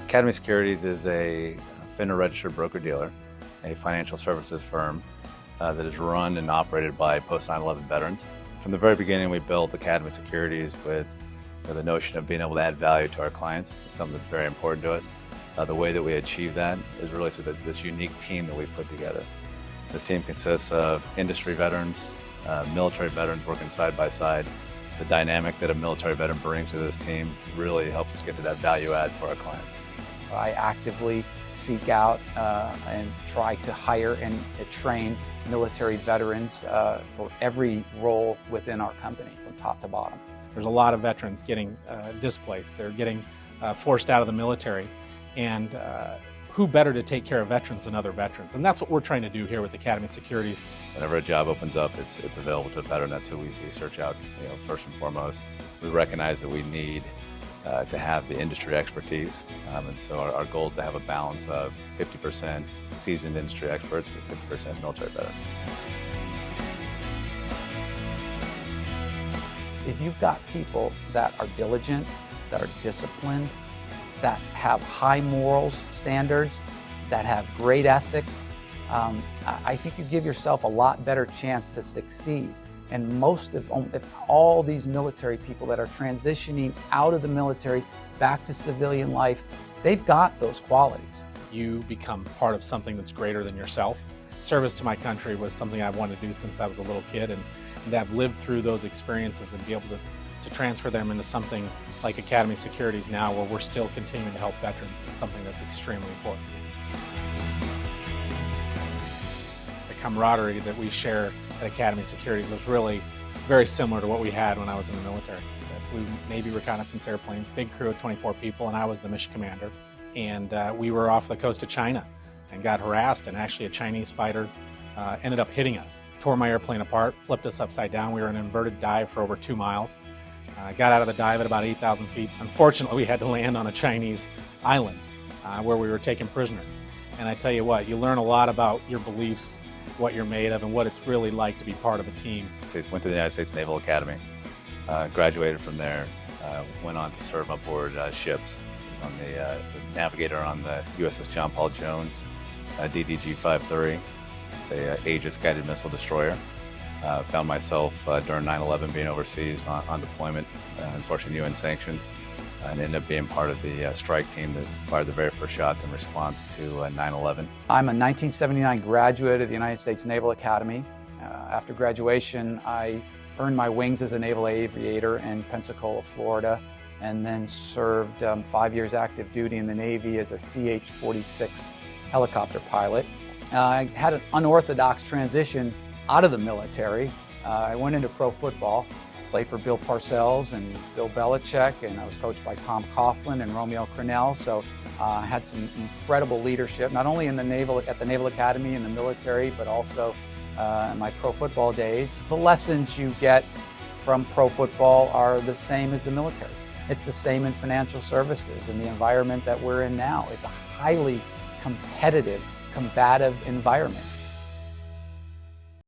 Academy Securities is a FINRA-registered broker-dealer, a financial services firm that is run and operated by post 9/11 veterans. From the very beginning, we built Academy Securities with the notion of being able to add value to our clients. It's something that's very important to us. The way that we achieve that is really through this unique team that we've put together. This team consists of industry veterans, military veterans working side by side. The dynamic that a military veteran brings to this team really helps us get to that value add for our clients. I actively seek out and try to hire and train military veterans for every role within our company from top to bottom. There's a lot of veterans getting displaced. They're getting forced out of the military, and who better to take care of veterans than other veterans? And that's what we're trying to do here with Academy Securities. Whenever a job opens up, it's available to a veteran. That's who we search out, first and foremost. We recognize that we need to have the industry expertise, and so our goal is to have a balance of 50% seasoned industry experts with 50% military veterans. If you've got people that are diligent, that are disciplined, that have high morals standards, that have great ethics, I think you give yourself a lot better chance to succeed. And if all these military people that are transitioning out of the military back to civilian life, they've got those qualities. You become part of something that's greater than yourself. Service to my country was something I wanted to do since I was a little kid, and to have lived through those experiences and be able to transfer them into something like Academy Securities now, where we're still continuing to help veterans, is something that's extremely important. The camaraderie that we share at Academy Securities was really very similar to what we had when I was in the military. I flew Navy reconnaissance airplanes, big crew of 24 people, and I was the mission commander. And we were off the coast of China and got harassed, and actually a Chinese fighter ended up hitting us, tore my airplane apart, flipped us upside down. We were in an inverted dive for over 2 miles. Got out of the dive at about 8,000 feet. Unfortunately, we had to land on a Chinese island where we were taken prisoner. And I tell you what, you learn a lot about your beliefs, what you're made of, and what it's really like to be part of a team. So went to the United States Naval Academy, graduated from there, went on to serve aboard ships. On the navigator on the USS John Paul Jones, DDG-53. It's a Aegis guided missile destroyer. Found myself during 9/11 being overseas on deployment, unfortunately UN sanctions, and ended up being part of the strike team that fired the very first shots in response to 9/11. I'm a 1979 graduate of the United States Naval Academy. After graduation, I earned my wings as a naval aviator in Pensacola, Florida, and then served 5 years active duty in the Navy as a CH-46 helicopter pilot. I had an unorthodox transition out of the military. I went into pro football, played for Bill Parcells and Bill Belichick, and I was coached by Tom Coughlin and Romeo Crennel, so I had some incredible leadership, not only at the Naval Academy in the military, but also in my pro football days. The lessons you get from pro football are the same as the military. It's the same in financial services, and the environment that we're in now. It's a highly competitive, combative environment.